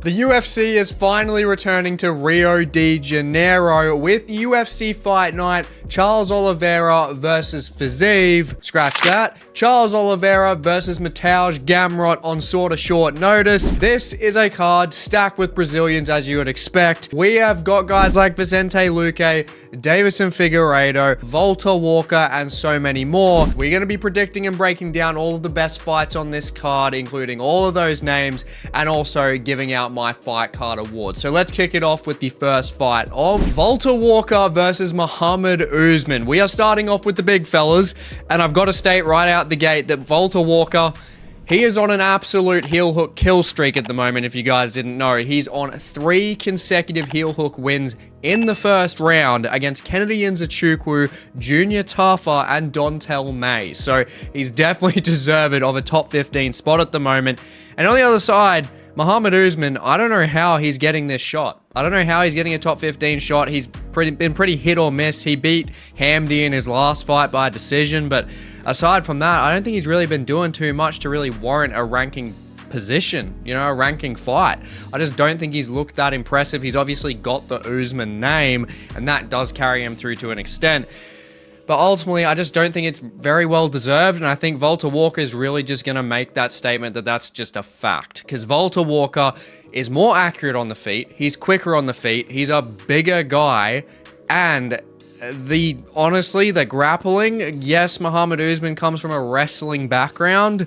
The UFC is finally returning to Rio de Janeiro with UFC Fight Night, Charles Oliveira versus Fiziev. Scratch that. Charles Oliveira versus Mateusz Gamrot on sort of short notice. This is a card stacked with Brazilians as you would expect. We have got guys like Vicente Luque, Deiveson Figuereido, Valter Walker, and so many more. We're going to be predicting and breaking down all of the best fights on this card, including all of those names, and also giving out my fight card award. So let's kick it off with the first fight of Valter Walker versus Mohammad Usman. We are starting off with the big fellas, and I've got to state right out the gate that Valter Walker, he is on an absolute heel hook kill streak at the moment. If you guys didn't know, he's on 3 consecutive heel hook wins in the first round against Kennedy Nzechukwu, Junior Tafa, and Dontel May. So he's definitely deserved of a top 15 spot at the moment. And on the other side, Mohammad Usman, I don't know how he's getting this shot. I don't know how he's getting a top 15 shot. He's been pretty hit or miss. He beat Hamdi in his last fight by decision, but aside from that, I don't think he's really been doing too much to really warrant a ranking position, you know, a ranking fight. I just don't think he's looked that impressive. He's obviously got the Usman name, and that does carry him through to an extent. But ultimately, I just don't think it's very well deserved, and I think Valter Walker is really just going to make that statement that that's just a fact. Because Valter Walker is more accurate on the feet, he's quicker on the feet, he's a bigger guy, and honestly, the grappling, yes, Mohammad Usman comes from a wrestling background.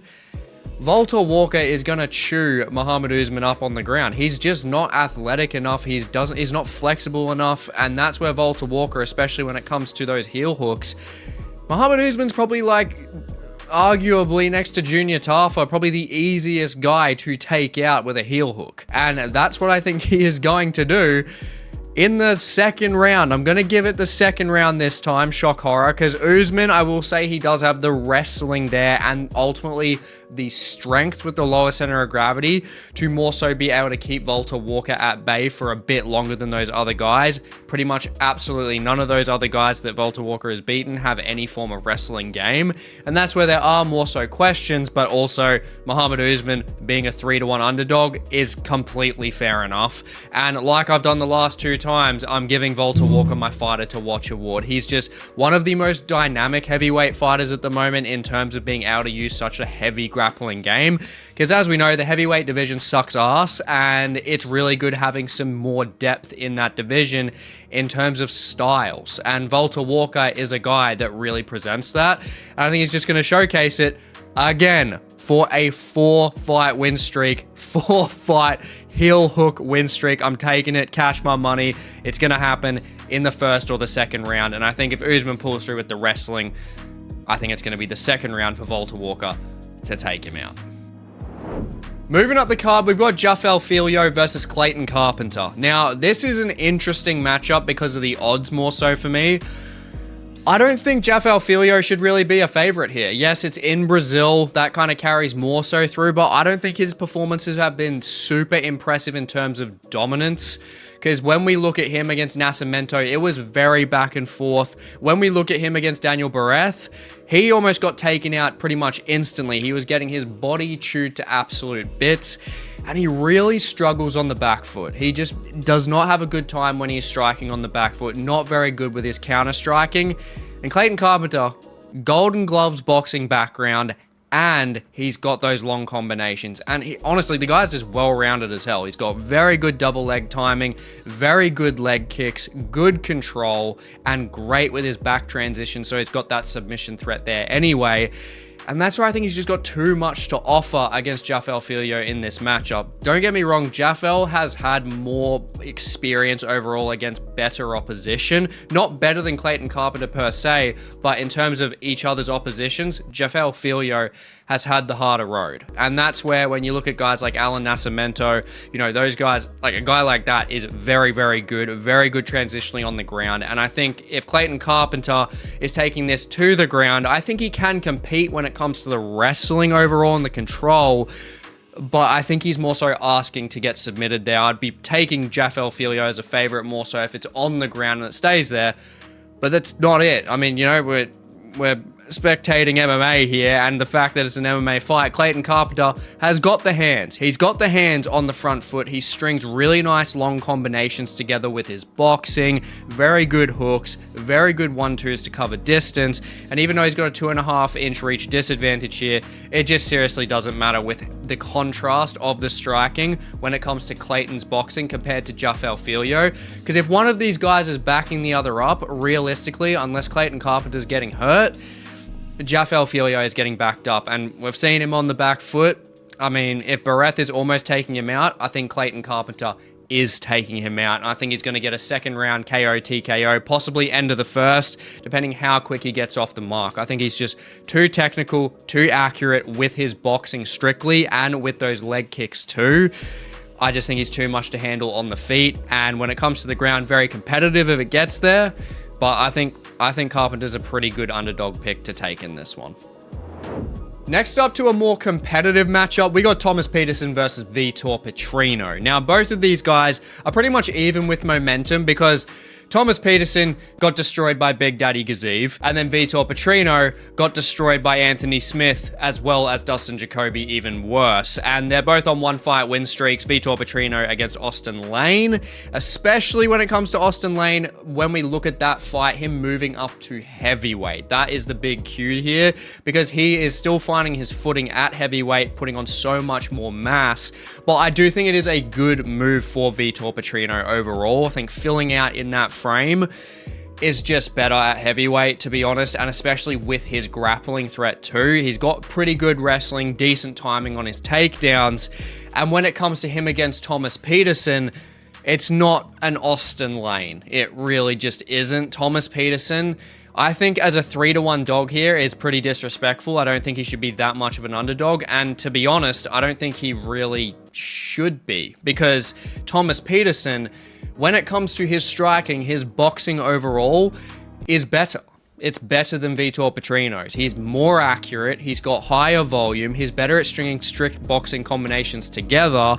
Valter Walker is going to chew Mohammad Usman up on the ground. He's just not athletic enough. He's not flexible enough. And that's where Valter Walker, especially when it comes to those heel hooks, Mohammad Usman's probably arguably next to Junior Tafa, probably the easiest guy to take out with a heel hook. And that's what I think he is going to do in the second round. I'm going to give it the second round this time, shock horror, because Usman, I will say he does have the wrestling there and ultimately the strength with the lower center of gravity to more so be able to keep Valter Walker at bay for a bit longer than those other guys. Pretty much absolutely none of those other guys that Valter Walker has beaten have any form of wrestling game, and that's where there are more so questions, but also Mohammad Usman being a 3-1 underdog is completely fair enough. And like I've done the last 2 times, I'm giving Valter Walker my fighter to watch award. He's just one of the most dynamic heavyweight fighters at the moment in terms of being able to use such a heavy grappling game, because as we know, the heavyweight division sucks ass, and it's really good having some more depth in that division in terms of styles, and Valter Walker is a guy that really presents that, and I think he's just going to showcase it again for a 4-fight win streak, 4-fight heel hook win streak. I'm taking it, cash my money. It's going to happen in the first or the second round, and I think if Usman pulls through with the wrestling, I think it's going to be the second round for Valter Walker to take him out. Moving up the card, we've got Jafel Filho versus Clayton Carpenter. Now, this is an interesting matchup because of the odds more so for me. I don't think Jafel Filho should really be a favorite here. Yes, it's in Brazil. That kind of carries more so through, but I don't think his performances have been super impressive in terms of dominance. Because when we look at him against Nascimento, it was very back and forth. When we look at him against Daniel Bareth, he almost got taken out pretty much instantly. He was getting his body chewed to absolute bits, and he really struggles on the back foot. He just does not have a good time when he's striking on the back foot. Not very good with his counter striking. And Clayton Carpenter, Golden Gloves boxing background, and he's got those long combinations. And honestly, the guy's just well-rounded as hell. He's got very good double leg timing, very good leg kicks, good control, and great with his back transition. So he's got that submission threat there anyway. And that's where I think he's just got too much to offer against Jafel Filho in this matchup. Don't get me wrong, Jafel has had more experience overall against better opposition. Not better than Clayton Carpenter per se, but in terms of each other's oppositions, Jafel Filho has had the harder road. And that's where when you look at guys like Alan Nascimento, you know, those guys, like a guy like that is very, very good transitionally on the ground. And I think if Clayton Carpenter is taking this to the ground, I think he can compete when it comes to the wrestling overall and the control. But I think he's more so asking to get submitted there. I'd be taking Jafel Filho as a favorite more so if it's on the ground and it stays there. But that's not it. I mean, you know, we're spectating MMA here, and the fact that it's an MMA fight, Clayton Carpenter has got the hands. He's got the hands on the front foot. He strings really nice long combinations together with his boxing, very good hooks, very good 1-2s to cover distance, and even though he's got a 2.5-inch reach disadvantage here, it just seriously doesn't matter with the contrast of the striking when it comes to Clayton's boxing compared to Jafel Filho, because if one of these guys is backing the other up, realistically, unless Clayton Carpenter's getting hurt, Jafel Filho is getting backed up, and we've seen him on the back foot. I mean, if Bareth is almost taking him out, I think Clayton Carpenter is taking him out. And I think he's going to get a second round KO, TKO, possibly end of the first, depending how quick he gets off the mark. I think he's just too technical, too accurate with his boxing strictly, and with those leg kicks too. I just think he's too much to handle on the feet, and when it comes to the ground, very competitive if it gets there. But I think Carpenter's a pretty good underdog pick to take in this one. Next up to a more competitive matchup, we got Thomas Petersen versus Vitor Petrino. Now, both of these guys are pretty much even with momentum because Thomas Petersen got destroyed by Big Daddy Gaziv, and then Vitor Petrino got destroyed by Anthony Smith, as well as Dustin Jacoby, even worse. And they're both on 1-fight win streaks, Vitor Petrino against Austin Lane, especially when it comes to Austin Lane. When we look at that fight, him moving up to heavyweight, that is the big cue here, because he is still finding his footing at heavyweight, putting on so much more mass. But I do think it is a good move for Vitor Petrino overall. I think filling out in that frame is just better at heavyweight, to be honest, and especially with his grappling threat too. He's got pretty good wrestling, decent timing on his takedowns, and when it comes to him against Thomas Petersen, it's not an Austin Lane. It really just isn't. Thomas Petersen, I think as a 3-1 dog here is pretty disrespectful. I don't think he should be that much of an underdog, and to be honest, I don't think he really should be, because Thomas Petersen, when it comes to his striking, his boxing overall is better. It's better than Vitor Petrino's. He's more accurate, he's got higher volume, he's better at stringing strict boxing combinations together,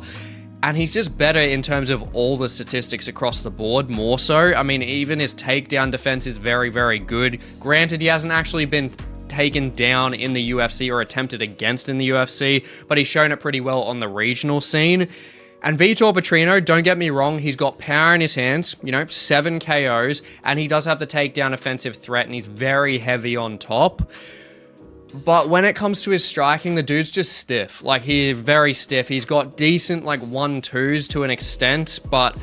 and he's just better in terms of all the statistics across the board, more so. I mean, even his takedown defense is very, very good. Granted, he hasn't actually been taken down in the UFC or attempted against in the UFC, but he's shown it pretty well on the regional scene. And Vitor Petrino, don't get me wrong, he's got power in his hands, 7 KOs, and he does have the takedown offensive threat, and he's very heavy on top. But when it comes to his striking, the dude's just stiff. Like, he's very stiff. He's got decent, 1-2s to an extent, but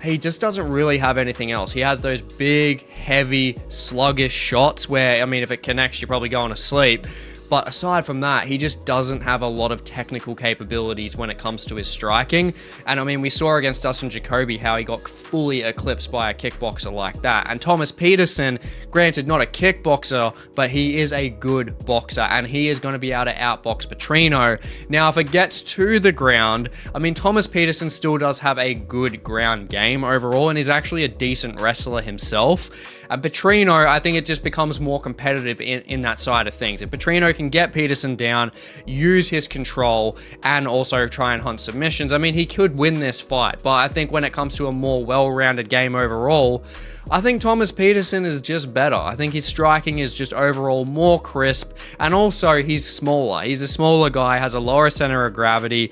he just doesn't really have anything else. He has those big, heavy, sluggish shots where, I mean, if it connects, you're probably going to sleep. But aside from that, he just doesn't have a lot of technical capabilities when it comes to his striking. And I mean, we saw against Dustin Jacoby how he got fully eclipsed by a kickboxer like that. And Thomas Petersen, granted not a kickboxer, but he is a good boxer, and he is going to be able to outbox Petrino. Now, if it gets to the ground, I mean, Thomas Petersen still does have a good ground game overall, and he's actually a decent wrestler himself. And Petrino, I think it just becomes more competitive in that side of things. If Petrino can get Petersen down, use his control, and also try and hunt submissions, I mean, he could win this fight. But I think when it comes to a more well-rounded game overall, I think Thomas Petersen is just better. I think his striking is just overall more crisp, and also he's smaller. He's a smaller guy, has a lower center of gravity.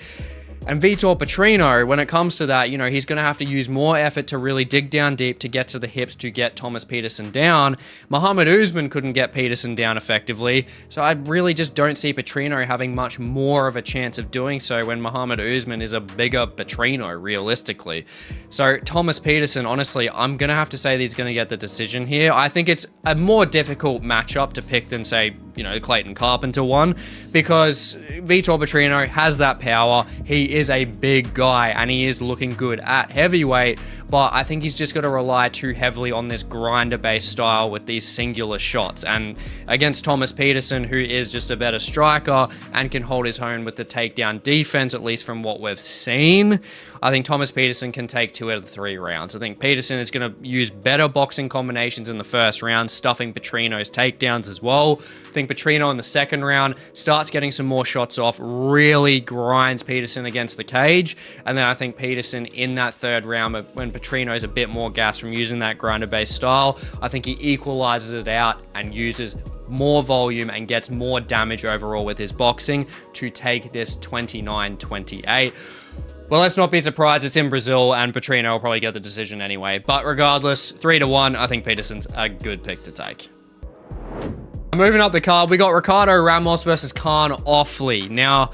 And Vitor Petrino, when it comes to that, he's going to have to use more effort to really dig down deep to get to the hips to get Thomas Petersen down. Mohammad Usman couldn't get Petersen down effectively, so I really just don't see Petrino having much more of a chance of doing so when Mohammad Usman is a bigger Petrino, realistically. So Thomas Petersen, honestly, I'm going to have to say that he's going to get the decision here. I think it's a more difficult matchup to pick than, say, Clayton Carpenter one, because Vitor Petrino has that power. He is a big guy, and he is looking good at heavyweight, but I think he's just got to rely too heavily on this grinder-based style with these singular shots. And against Thomas Petersen, who is just a better striker and can hold his own with the takedown defense, at least from what we've seen, I think Thomas Petersen can take 2 out of the 3 rounds. I think Petersen is going to use better boxing combinations in the first round, stuffing Petrino's takedowns as well. I think Petrino in the second round starts getting some more shots off, really grinds Petersen against the cage. And then I think Petersen in that third round, when Petrino's a bit more gas from using that grinder-based style, I think he equalizes it out and uses more volume and gets more damage overall with his boxing to take this 29-28. Well, let's not be surprised. It's in Brazil, and Petrino will probably get the decision anyway. But regardless, 3-1, I think Petersen's a good pick to take. Moving up the card, we got Ricardo Ramos versus Kaan Ofli. Now,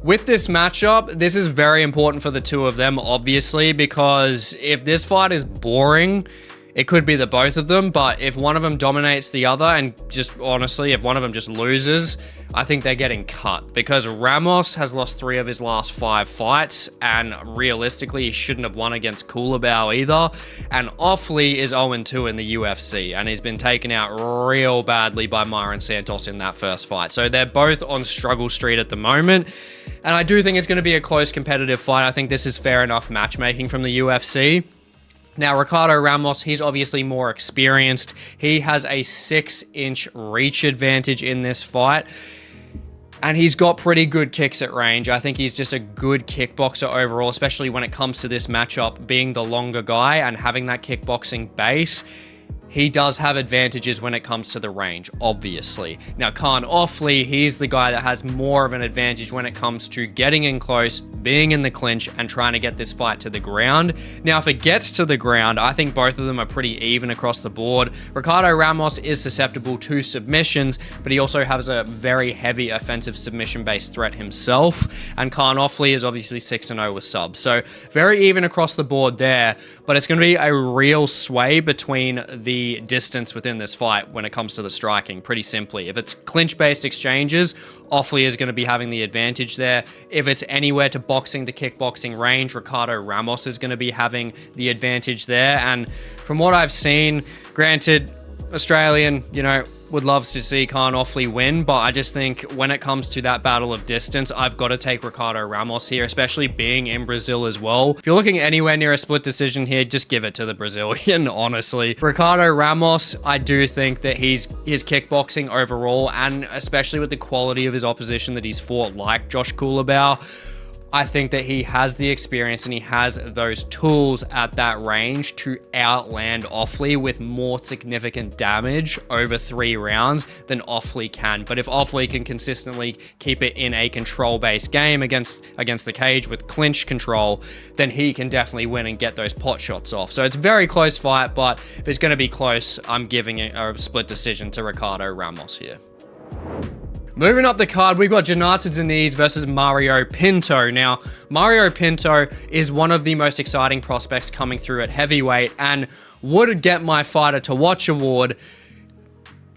with this matchup, this is very important for the two of them, obviously, because if this fight is boring, it could be the both of them, but if one of them dominates the other, and just honestly, if one of them just loses, I think they're getting cut, because Ramos has lost 3 of his last 5 fights, and realistically, he shouldn't have won against Culibao either, and Ofli is 0-2 in the UFC, and he's been taken out real badly by Myron Santos in that first fight. So they're both on struggle street at the moment, and I do think it's going to be a close competitive fight. I think this is fair enough matchmaking from the UFC. Now, Ricardo Ramos, he's obviously more experienced. He has a 6-inch reach advantage in this fight, and he's got pretty good kicks at range. I think he's just a good kickboxer overall, especially when it comes to this matchup, being the longer guy and having that kickboxing base. He does have advantages when it comes to the range, obviously. Now, Kaan Ofli, he's the guy that has more of an advantage when it comes to getting in close, being in the clinch, and trying to get this fight to the ground. Now, if it gets to the ground, I think both of them are pretty even across the board. Ricardo Ramos is susceptible to submissions, but he also has a very heavy offensive submission-based threat himself. And Kaan Ofli is obviously 6-0 with subs. So very even across the board there, but it's going to be a real sway between the distance within this fight when it comes to the striking, pretty simply. If it's clinch-based exchanges, Ofli is going to be having the advantage there. If it's anywhere to boxing to kickboxing range, Ricardo Ramos is going to be having the advantage there. And from what I've seen, granted, Australian, would love to see Kaan Ofli win, but I just think when it comes to that battle of distance, I've got to take Ricardo Ramos here, especially being in Brazil as well. If you're looking anywhere near a split decision here, just give it to the Brazilian, honestly. Ricardo Ramos, I do think that his kickboxing overall, and especially with the quality of his opposition that he's fought, like Josh Culibao, I think that he has the experience and he has those tools at that range to outland Ofli with more significant damage over 3 rounds than Ofli can. But if Ofli can consistently keep it in a control-based game against the cage with clinch control, then he can definitely win and get those pot shots off. So it's a very close fight, but if it's going to be close, I'm giving it a split decision to Ricardo Ramos here. Moving up the card, we've got Jhonata Diniz versus Mario Pinto. Now, Mario Pinto is one of the most exciting prospects coming through at heavyweight and would get my Fighter to Watch award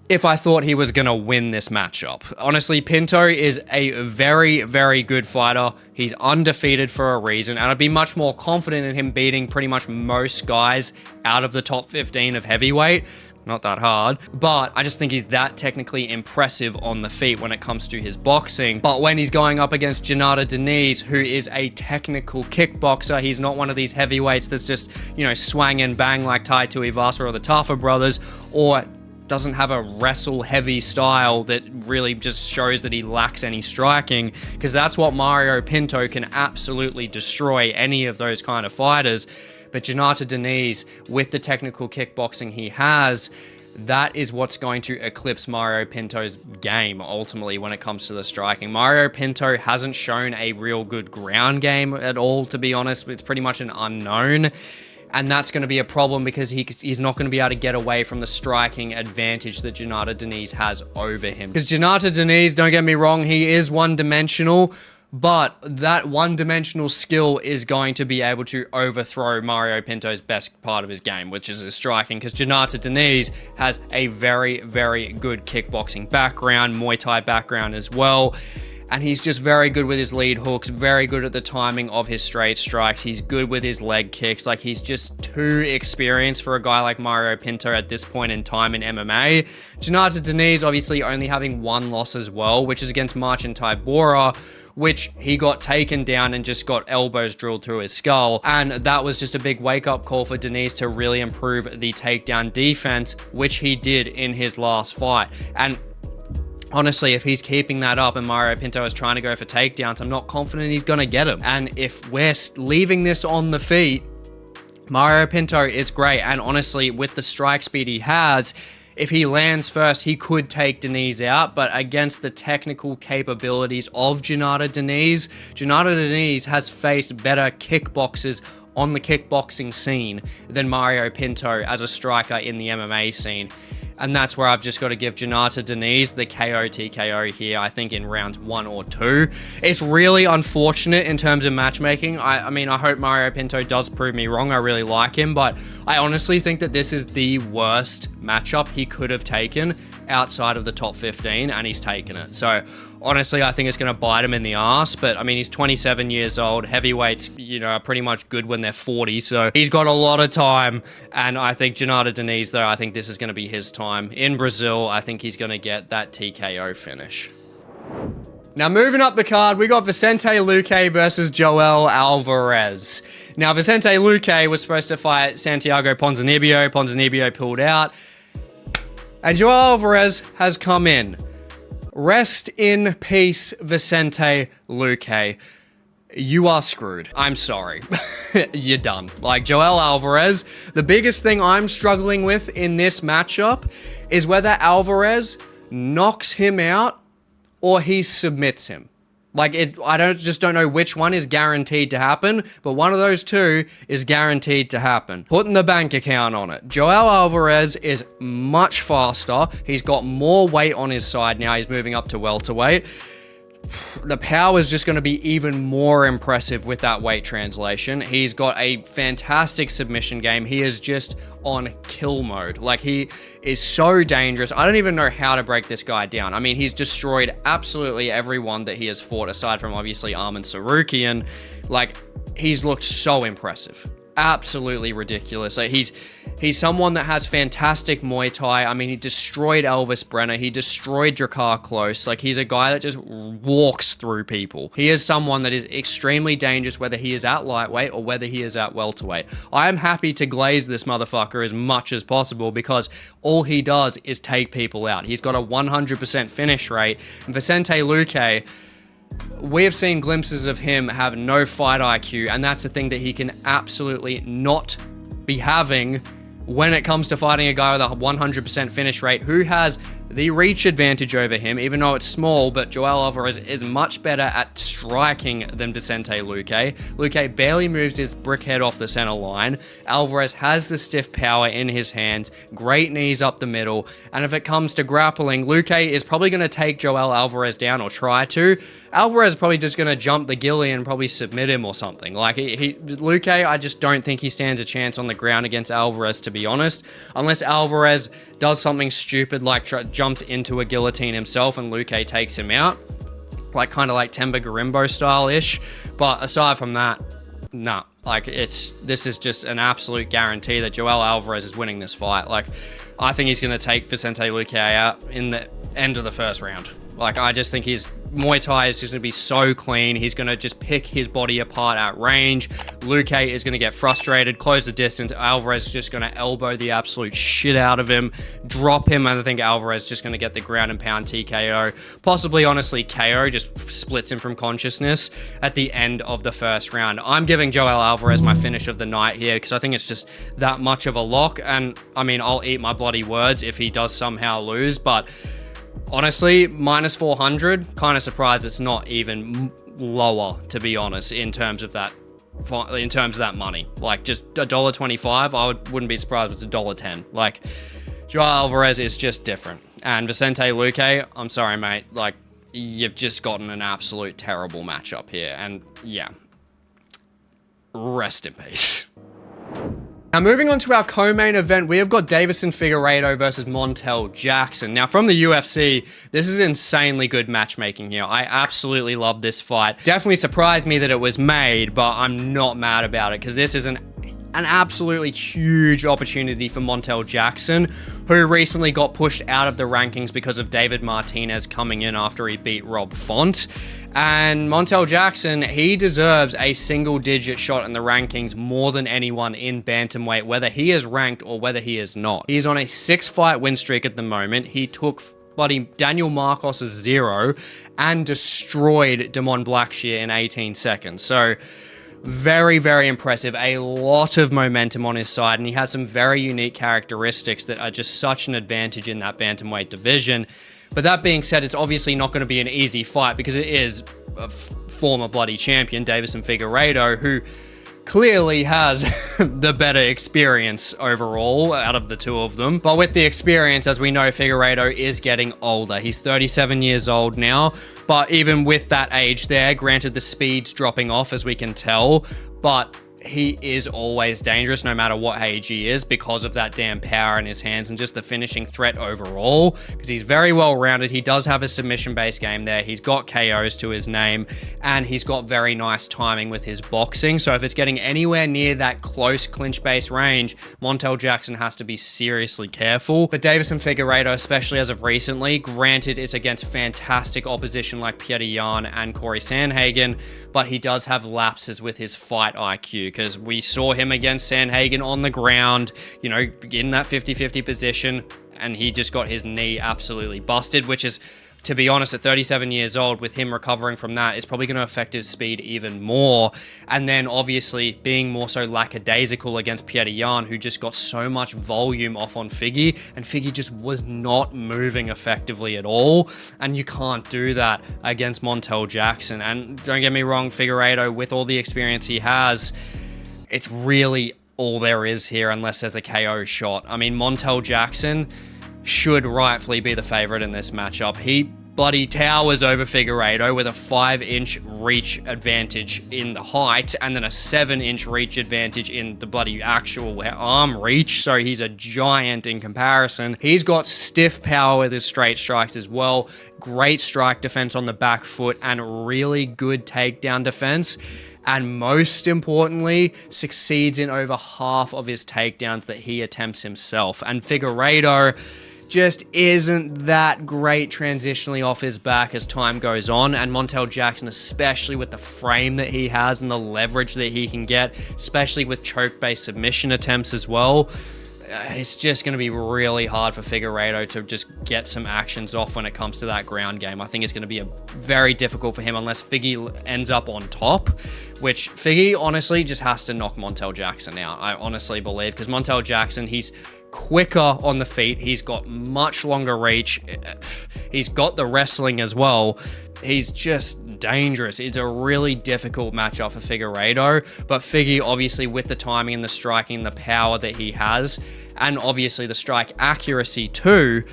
if I thought he was going to win this matchup. Honestly, Pinto is a very, very good fighter. He's undefeated for a reason, and I'd be much more confident in him beating pretty much most guys out of the top 15 of heavyweight. Not that hard, but I just think he's that technically impressive on the feet when it comes to his boxing. But when he's going up against Jhonata Diniz, who is a technical kickboxer, he's not one of these heavyweights that's just, swang and bang like Tai Tuivasa or the Tafa brothers, or doesn't have a wrestle heavy style that really just shows that he lacks any striking, because that's what Mario Pinto can absolutely destroy any of those kind of fighters. But Jhonata Diniz, with the technical kickboxing he has, that is what's going to eclipse Mario Pinto's game, ultimately, when it comes to the striking. Mario Pinto hasn't shown a real good ground game at all, to be honest. It's pretty much an unknown. And that's going to be a problem because he's not going to be able to get away from the striking advantage that Jhonata Diniz has over him. Because Jhonata Diniz, don't get me wrong, he is one-dimensional, but that one-dimensional skill is going to be able to overthrow Mario Pinto's best part of his game, which is his striking, because Jhonata Diniz has a very, very good kickboxing background, Muay Thai background as well. And he's just very good with his lead hooks, very good at the timing of his straight strikes. He's good with his leg kicks. Like, he's just too experienced for a guy like Mario Pinto at this point in time in MMA. Jhonata Diniz obviously only having 1 loss as well, which is against Marcin Tybura, which he got taken down and just got elbows drilled through his skull. And that was just a big wake-up call for Diniz to really improve the takedown defense, which he did in his last fight. And honestly, if he's keeping that up and Mario Pinto is trying to go for takedowns, I'm not confident he's going to get him. And if we're leaving this on the feet, Mario Pinto is great. And honestly, with the strike speed he has, if he lands first, he could take Diniz out, but against the technical capabilities of Jhonata Diniz has faced better kickboxers on the kickboxing scene than Mario Pinto as a striker in the MMA scene. And that's where I've just got to give Jhonata Diniz the KO TKO here, I think in rounds 1 or 2. It's really unfortunate in terms of matchmaking. I mean, I hope Mario Pinto does prove me wrong. I really like him, but I honestly think that this is the worst matchup he could have taken outside of the top 15, and he's taken it. So honestly, I think it's going to bite him in the ass, but I mean, he's 27 years old. Heavyweights, you know, are pretty much good when they're 40, so he's got a lot of time, and I think Jhonata Diniz, though, I think this is going to be his time. In Brazil, I think he's going to get that TKO finish. Now, moving up the card, we got Vicente Luque versus Joel Alvarez. Now, Vicente Luque was supposed to fight Santiago Ponzinibbio. Ponzinibbio pulled out, and Joel Alvarez has come in. Rest in peace, Vicente Luque. You are screwed. I'm sorry. You're done. Like, Joel Alvarez, the biggest thing I'm struggling with in this matchup is whether Alvarez knocks him out or he submits him. Like, I just don't know which one is guaranteed to happen, but one of those two is guaranteed to happen. Putting the bank account on it. Joel Alvarez is much faster. He's got more weight on his side now. He's moving up to welterweight. The power is just going to be even more impressive with that weight translation. He's got a fantastic submission game. He is just on kill mode. Like, he is so dangerous. I don't even know how to break this guy down. I mean, he's destroyed absolutely everyone that he has fought, aside from obviously Arman Sarukian. Like, he's looked so impressive. Absolutely ridiculous. Like, he's someone that has fantastic Muay Thai. I mean, he destroyed Elvis Brenner. He destroyed Drakkar Klose. Like, he's a guy that just walks through people. He is someone that is extremely dangerous, whether he is at lightweight or whether he is at welterweight. I am happy to glaze this motherfucker as much as possible because all he does is take people out. He's got a 100% finish rate. And Vicente Luque, we have seen glimpses of him have no fight IQ, and that's the thing that he can absolutely not be having when it comes to fighting a guy with a 100% finish rate who has the reach advantage over him, even though it's small. But Joel Alvarez is much better at striking than Vicente Luque. Luque barely moves his brick head off the center line. Alvarez has the stiff power in his hands, great knees up the middle, and if it comes to grappling, Luque is probably going to take Joel Alvarez down, or try to. Alvarez is probably just going to jump the ghillie and probably submit him or something. Like, Luque, I just don't think he stands a chance on the ground against Alvarez, to be honest, unless Alvarez does something stupid like jumps into a guillotine himself and Luque takes him out, like kind of like Temba Garimbo style-ish. But aside from that, nah. Like, this is just an absolute guarantee that Joel Alvarez is winning this fight. Like, I think he's going to take Vicente Luque out in the end of the first round. Like, I just think his Muay Thai is just going to be so clean. He's going to just pick his body apart at range. Luque is going to get frustrated, close the distance. Alvarez is just going to elbow the absolute shit out of him, drop him, and I think Alvarez is just going to get the ground and pound TKO. Possibly, honestly, KO, just splits him from consciousness at the end of the first round. I'm giving Joel Alvarez my finish of the night here because I think it's just that much of a lock. And, I mean, I'll eat my bloody words if he does somehow lose, but honestly, minus 400, kind of surprised it's not even lower, to be honest, in terms of that money. Like, just $1.25, I wouldn't be surprised if it's $1.10. Like, Joel Alvarez is just different. And Vicente Luque, I'm sorry, mate. Like, you've just gotten an absolute terrible matchup here. And yeah, rest in peace. Now, moving on to our co-main event, we have got Deiveson Figuereido versus Montel Jackson. Now, from the UFC, this is insanely good matchmaking here. I absolutely love this fight. Definitely surprised me that it was made, but I'm not mad about it because this is an absolutely huge opportunity for Montel Jackson, who recently got pushed out of the rankings because of David Martinez coming in after he beat Rob Font. And Montel Jackson, he deserves a single-digit shot in the rankings more than anyone in bantamweight, whether he is ranked or whether he is not. He is on a 6-fight win streak at the moment. He took Daniel Marcos' 0 and destroyed Damon Blackshear in 18 seconds. So, Very, very impressive. A lot of momentum on his side, and he has some very unique characteristics that are just such an advantage in that bantamweight division. But that being said, it's obviously not going to be an easy fight because it is a former bloody champion, Deiveson Figuereido, who clearly has the better experience overall out of the two of them. But with the experience, as we know, Figueiredo is getting older. He's 37 years old now, but even with that age there, granted the speed's dropping off as we can tell, but he is always dangerous no matter what age he is because of that damn power in his hands and just the finishing threat overall, because he's very well rounded. He does have a submission-based game there. He's got KOs to his name, and he's got very nice timing with his boxing. So if it's getting anywhere near that close clinch-based range, Montel Jackson has to be seriously careful. But Deiveson Figueiredo, especially as of recently, granted it's against fantastic opposition like Petr Yan and Corey Sandhagen, but he does have lapses with his fight IQ, because we saw him against Sandhagen on the ground, you know, in that 50-50 position, and he just got his knee absolutely busted, which is, to be honest, at 37 years old, with him recovering from that, is probably going to affect his speed even more. And then obviously being more so lackadaisical against Petr Yan, who just got so much volume off on Figgy, and Figgy just was not moving effectively at all. And you can't do that against Montel Jackson. And don't get me wrong, Figueiredo, with all the experience he has, it's really all there is here unless there's a KO shot. I mean, Montel Jackson should rightfully be the favorite in this matchup. He bloody towers over Figueiredo with a 5-inch reach advantage in the height and then a 7-inch reach advantage in the bloody actual arm reach. So he's a giant in comparison. He's got stiff power with his straight strikes as well. Great strike defense on the back foot and really good takedown defense. And most importantly, succeeds in over half of his takedowns that he attempts himself. And Figueiredo just isn't that great transitionally off his back as time goes on. And Montel Jackson, especially with the frame that he has and the leverage that he can get, especially with choke-based submission attempts as well, it's just going to be really hard for Figueiredo to just get some actions off when it comes to that ground game. I think it's going to be very difficult for him unless Figgy ends up on top, which Figgy honestly just has to knock Montel Jackson out. I honestly believe, because Montel Jackson, he's quicker on the feet. He's got much longer reach. He's got the wrestling as well. He's just dangerous. It's a really difficult matchup for Figueiredo, but Figgy, obviously, with the timing and the striking, the power that he has, and obviously the strike accuracy too,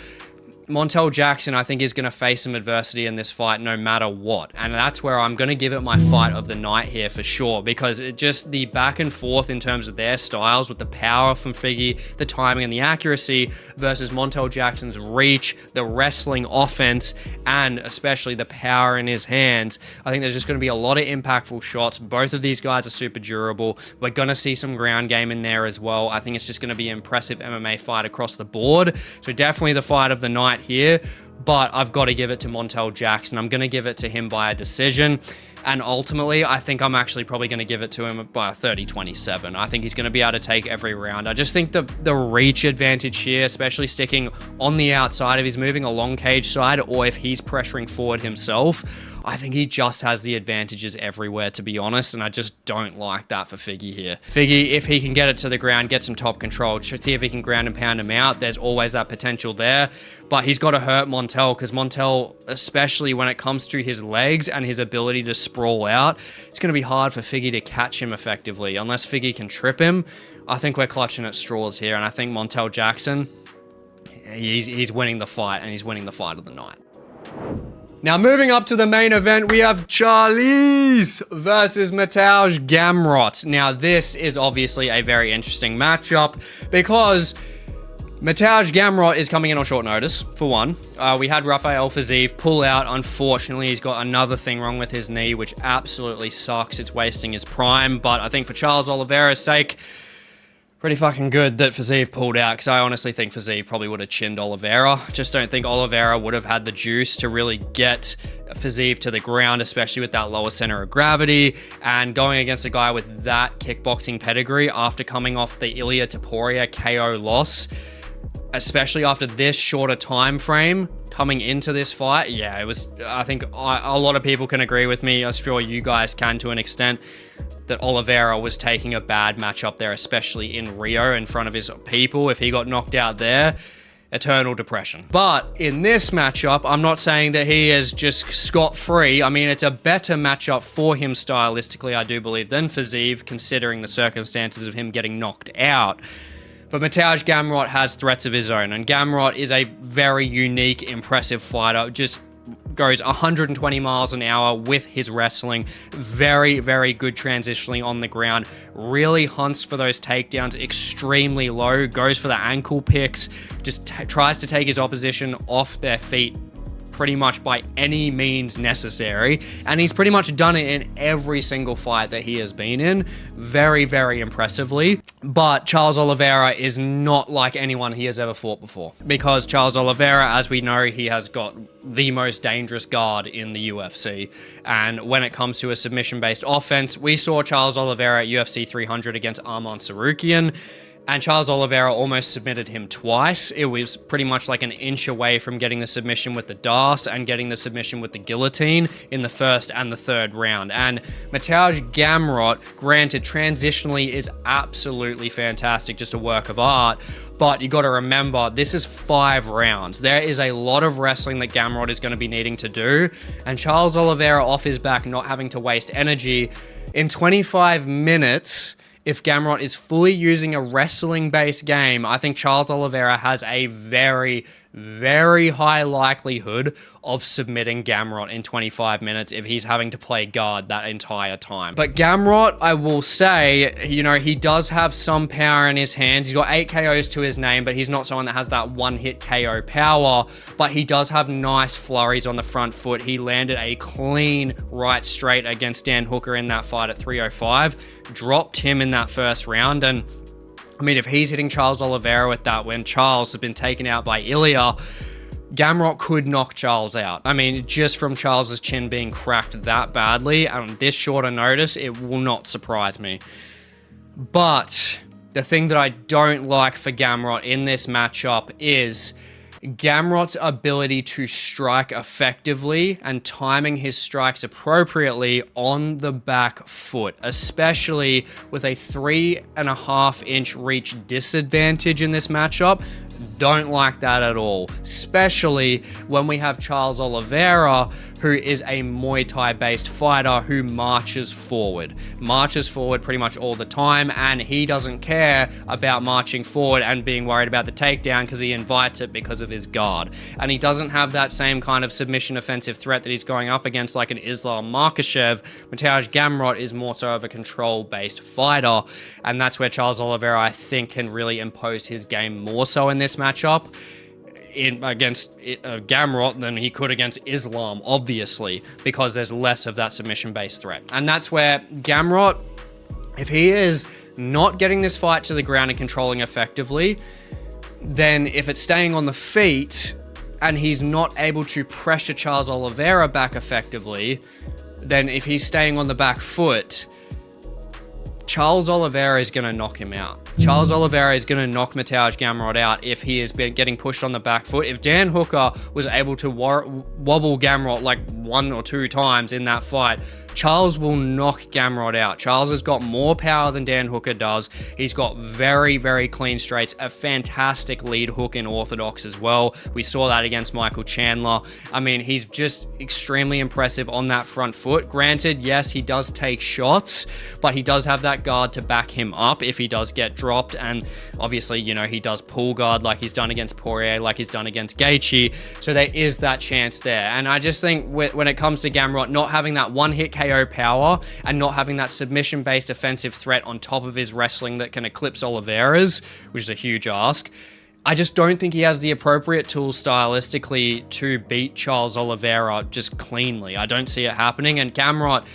Montel Jackson, I think, is going to face some adversity in this fight no matter what. And that's where I'm going to give it my fight of the night here for sure, because it just the back and forth in terms of their styles with the power from Figgy, the timing and the accuracy versus Montel Jackson's reach, the wrestling offense, and especially the power in his hands. I think there's just going to be a lot of impactful shots. Both of these guys are super durable. We're going to see some ground game in there as well. I think it's just going to be an impressive MMA fight across the board. So definitely the fight of the night here, but I've got to give it to Montel Jackson. I'm going to give it to him by a decision, and ultimately I think I'm actually probably going to give it to him by a 30-27. I think he's going to be able to take every round. I just think the reach advantage here, especially sticking on the outside if he's moving a long cage side or if he's pressuring forward himself, I think he just has the advantages everywhere, to be honest, and I just don't like that for Figgy here. Figgy, if he can get it to the ground, get some top control, see if he can ground and pound him out, there's always that potential there, but he's got to hurt Montel, because Montel, especially when it comes to his legs and his ability to sprawl out, it's going to be hard for Figgy to catch him effectively. Unless Figgy can trip him, I think we're clutching at straws here, and I think Montel Jackson, he's winning the fight, and he's winning the fight of the night. Now, moving up to the main event, we have Charlize versus Mateusz Gamrot. Now, this is obviously a very interesting matchup because Mateusz Gamrot is coming in on short notice, for one. We had Rafael Fiziev pull out. Unfortunately, he's got another thing wrong with his knee, which absolutely sucks. It's wasting his prime, but I think for Charles Oliveira's sake, pretty fucking good that Fiziev pulled out, because I honestly think Fiziev probably would have chinned Oliveira. Just don't think Oliveira would have had the juice to really get Fiziev to the ground, especially with that lower center of gravity. And going against a guy with that kickboxing pedigree after coming off the Ilia Topuria KO loss, especially after this shorter time frame coming into this fight. Yeah, it was, I think a lot of people can agree with me. I'm sure you guys can to an extent, that Oliveira was taking a bad matchup there, especially in Rio in front of his people. If he got knocked out there, eternal depression. But in this matchup, I'm not saying that he is just scot-free. I mean, it's a better matchup for him stylistically, I do believe, than Fiziev, considering the circumstances of him getting knocked out. But Mateusz Gamrot has threats of his own, and Gamrot is a very unique, impressive fighter. Just goes 120 miles an hour with his wrestling. Very, very good transitionally on the ground. Really hunts for those takedowns extremely low. Goes for the ankle picks. Just tries to take his opposition off their feet pretty much by any means necessary. And he's pretty much done it in every single fight that he has been in. Very, very impressively. But Charles Oliveira is not like anyone he has ever fought before. Because Charles Oliveira, as we know, he has got the most dangerous guard in the UFC. And when it comes to a submission-based offense, we saw Charles Oliveira at UFC 300 against Arman Tsarukyan. And Charles Oliveira almost submitted him twice. It was pretty much like an inch away from getting the submission with the Das and getting the submission with the guillotine in the first and the third round. And Mateusz Gamrot, granted, transitionally is absolutely fantastic, just a work of art. But you got to remember, this is 5 rounds. There is a lot of wrestling that Gamrot is going to be needing to do. And Charles Oliveira off his back, not having to waste energy in 25 minutes. If Gamrot is fully using a wrestling-based game, I think Charles Oliveira has a very, very high likelihood of submitting Gamrot in 25 minutes if he's having to play guard that entire time. But Gamrot, I will say, you know, he does have some power in his hands. He's got 8 KOs to his name, but he's not someone that has that one-hit KO power. But he does have nice flurries on the front foot. He landed a clean right straight against Dan Hooker in that fight at 305. Dropped him in that first round, and I mean, if he's hitting Charles Oliveira with that when Charles has been taken out by Ilia, Gamrot could knock Charles out. I mean, just from Charles's chin being cracked that badly on this shorter notice, it will not surprise me. But the thing that I don't like for Gamrot in this matchup is Gamrot's ability to strike effectively and timing his strikes appropriately on the back foot, especially with a 3.5-inch reach disadvantage in this matchup. Don't like that at all, especially when we have Charles Oliveira, who is a Muay Thai based fighter who marches forward pretty much all the time, and he doesn't care about marching forward and being worried about the takedown because he invites it because of his guard. And he doesn't have that same kind of submission offensive threat that he's going up against like an Islam Makhachev. Mateusz Gamrot is more so of a control based fighter, and that's where Charles Oliveira, I think, can really impose his game more so in this matchup against Gamrot than he could against Islam, obviously, because there's less of that submission-based threat. And that's where Gamrot, if he is not getting this fight to the ground and controlling effectively, then if it's staying on the feet and he's not able to pressure Charles Oliveira back effectively, then if he's staying on the back foot, Charles Oliveira is going to knock him out. Charles Oliveira is going to knock Mateusz Gamrot out if he is getting pushed on the back foot. If Dan Hooker was able to wobble Gamrot like 1 or 2 times in that fight, Charles will knock Gamrot out. Charles has got more power than Dan Hooker does. He's got very, very clean straights, a fantastic lead hook in orthodox as well. We saw that against Michael Chandler. I mean, he's just extremely impressive on that front foot. Granted, yes, he does take shots, but he does have that guard to back him up if he does get dropped. And obviously, you know, he does pull guard like he's done against Poirier, like he's done against Gaethje. So there is that chance there. And I just think when it comes to Gamrot not having that one-hit KO power and not having that submission-based offensive threat on top of his wrestling that can eclipse Oliveira's, which is a huge ask, I just don't think he has the appropriate tools stylistically to beat Charles Oliveira just cleanly. I don't see it happening. And Gamrot,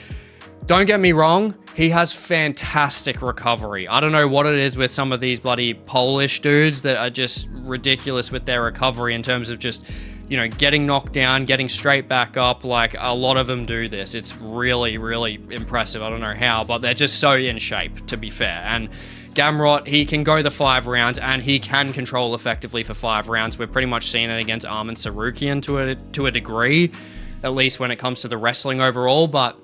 don't get me wrong, he has fantastic recovery. I don't know what it is with some of these bloody Polish dudes that are just ridiculous with their recovery in terms of just, you know, getting knocked down, getting straight back up. Like, a lot of them do this. It's really, really impressive. I don't know how, but they're just so in shape, to be fair. And Gamrot, he can go the 5 rounds and he can control effectively for 5 rounds. We've pretty much seen it against Arman Tsarukyan to a degree, at least when it comes to the wrestling overall, but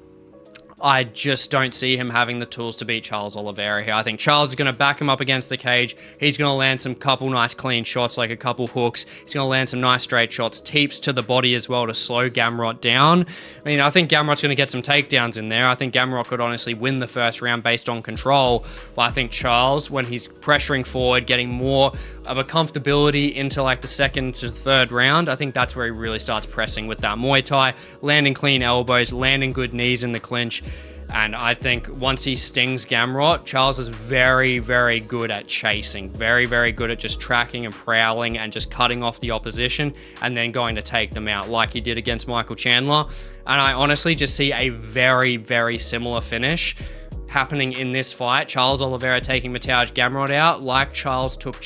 I just don't see him having the tools to beat Charles Oliveira here. I think Charles is going to back him up against the cage. He's going to land some couple nice clean shots, like a couple hooks. He's going to land some nice straight shots, teeps to the body as well to slow Gamrot down. I mean, I think Gamrot's going to get some takedowns in there. I think Gamrot could honestly win the first round based on control. But I think Charles, when he's pressuring forward, getting more of a comfortability into like the second to third round, I think that's where he really starts pressing with that Muay Thai, landing clean elbows, landing good knees in the clinch. And I think once he stings Gamrot, Charles is very, very good at chasing. Very, very good at just tracking and prowling and just cutting off the opposition and then going to take them out like he did against Michael Chandler. And I honestly just see a very, very similar finish happening in this fight. Charles Oliveira taking Mateusz Gamrot out like Charles took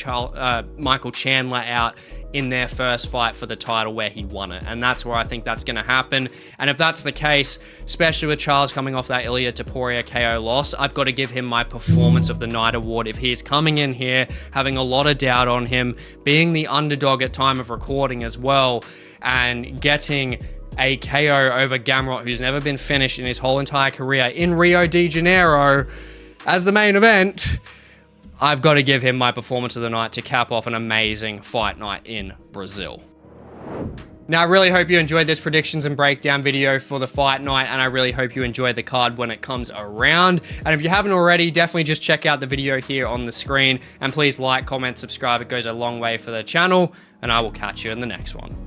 Michael Chandler out in their first fight for the title where he won it. And that's where I think that's going to happen. And if that's the case, especially with Charles coming off that Ilia Topuria KO loss, I've got to give him my Performance of the Night award. If he's coming in here having a lot of doubt on him, being the underdog at time of recording as well, and getting a KO over Gamrot, who's never been finished in his whole entire career in Rio de Janeiro as the main event, I've got to give him my Performance of the Night to cap off an amazing fight night in Brazil. Now, I really hope you enjoyed this predictions and breakdown video for the fight night, and I really hope you enjoy the card when it comes around. And if you haven't already, definitely just check out the video here on the screen, and please like, comment, subscribe. It goes a long way for the channel, and I will catch you in the next one.